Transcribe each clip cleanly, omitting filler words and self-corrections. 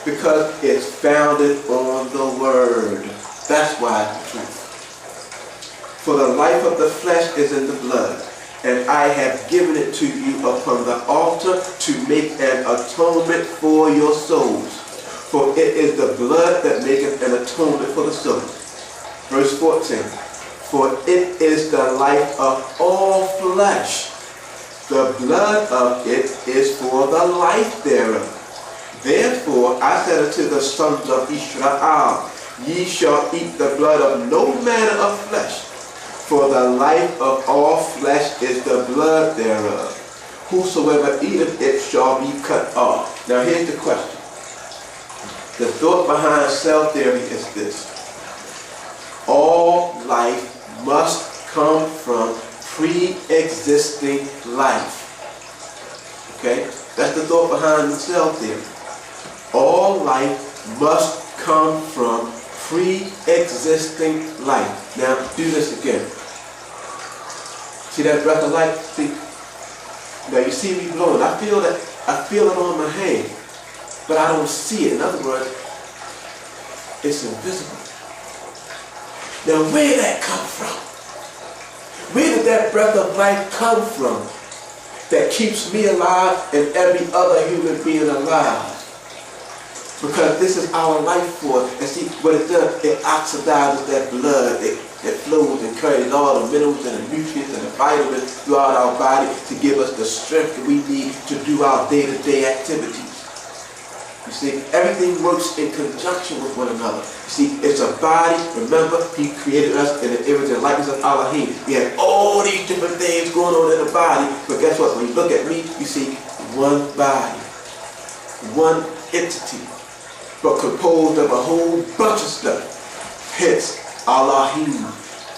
Because it's founded on the Word. That's why it's the truth. For the life of the flesh is in the blood, and I have given it to you upon the altar to make an atonement for your souls. For it is the blood that maketh an atonement for the soul. Verse 14. For it is the life of all flesh. The blood of it is for the life thereof. Therefore I said unto the sons of Israel, ye shall eat the blood of no manner of flesh. For the life of all flesh is the blood thereof. Whosoever eateth it shall be cut off. Now here's the question. The thought behind cell theory is this. All life must come from pre-existing life. Okay? That's the thought behind the cell theory. All life must come from pre-existing life. Now, do this again. See that breath of life? See? Now you see me blowing. I feel it on my hand, but I don't see it. In other words, it's invisible. Now where did that come from? Where did that breath of life come from that keeps me alive and every other human being alive? Because this is our life force. And see what it does, it oxidizes that blood. It flows and carries all the minerals and the nutrients and the vitamins throughout our body to give us the strength that we need to do our day-to-day activities. You see, everything works in conjunction with one another. You see, it's a body. Remember, he created us in the image and likeness of Elohim. We have all these different things going on in the body. But guess what? When you look at me, you see one body, one entity, but composed of a whole bunch of stuff. Hence, Elohim,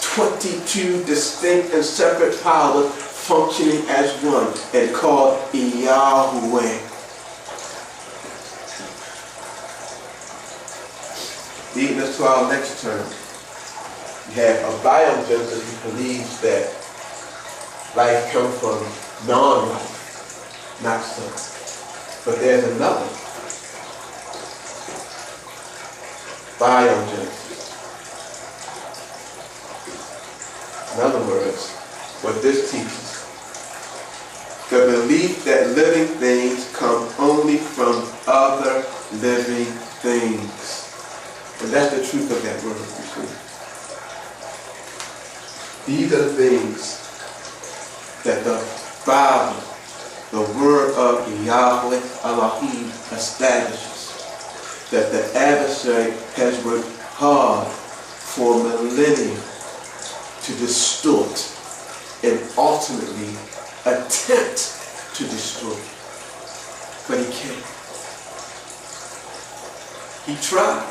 22 distinct and separate powers functioning as one and called Yahweh. Leading us to our next term, we have a biogenesis who believes that life comes from non-life, not so. But there's another, biogenesis. In other words, what this teaches, the belief that living things come only from other living things. And that's the truth of that word, you see. These are the things that the Bible, the word of Yahweh Elohim establishes. That the adversary has worked hard for millennia to distort and ultimately attempt to destroy. But he can't. He tries.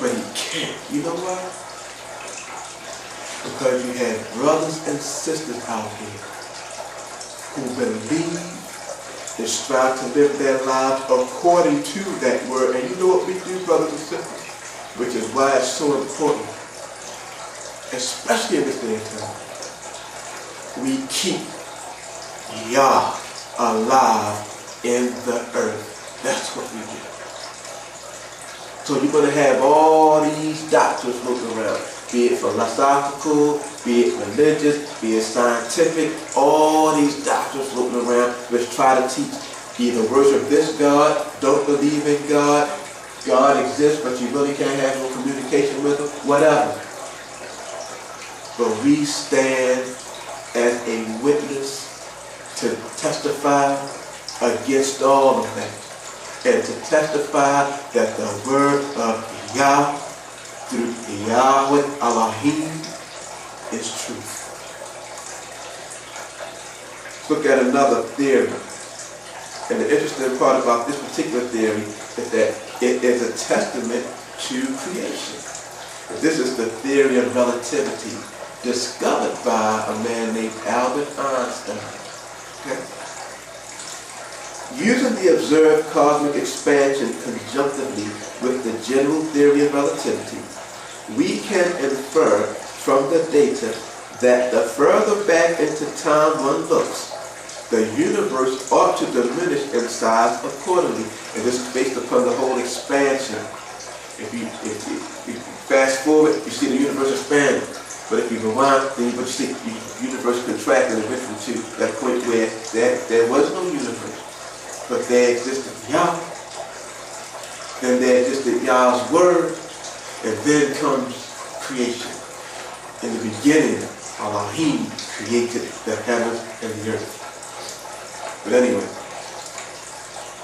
But he can't. You know why? Because you have brothers and sisters out here who believe and strive to live their lives according to that word. And you know what we do, brothers and sisters? Which is why it's so important, especially in this day and time. We keep Yah alive in the earth. That's what we do. So you're going to have all these doctrines floating around, be it philosophical, be it religious, be it scientific, all these doctrines floating around which try to teach either worship this God, don't believe in God, God exists but you really can't have no communication with him, whatever. But we stand as a witness to testify against all of that. And to testify that the word of Yah through Yahweh Elohim is truth. Let's look at another theory. And the interesting part about this particular theory is that it is a testament to creation. This is the theory of relativity discovered by a man named Albert Einstein. Okay? Using the observed cosmic expansion conjunctively with the general theory of relativity, we can infer from the data that the further back into time one looks, the universe ought to diminish in size accordingly. And this is based upon upon the whole expansion. If you fast forward, you see the universe expanding. But if you rewind, then you see the universe contracted eventually to that point where there was no universe, but there existed Yah. Then there existed Yah's word, and then comes creation. In the beginning, Elohim created the heavens and the earth. But anyway,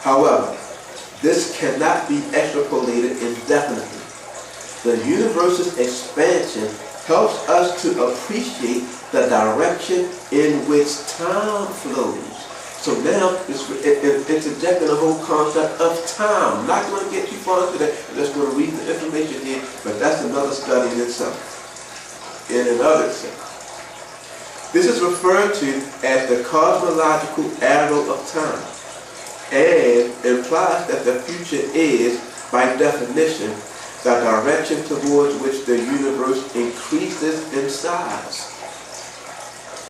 however, this cannot be extrapolated indefinitely. The universe's expansion helps us to appreciate the direction in which time flows. So now it's interjecting the whole concept of time. I'm not going to get too far into that. I'm just going to read the information here, but that's another study in itself. In and of itself. This is referred to as the cosmological arrow of time, and implies that the future is, by definition, the direction towards which the universe increases in size.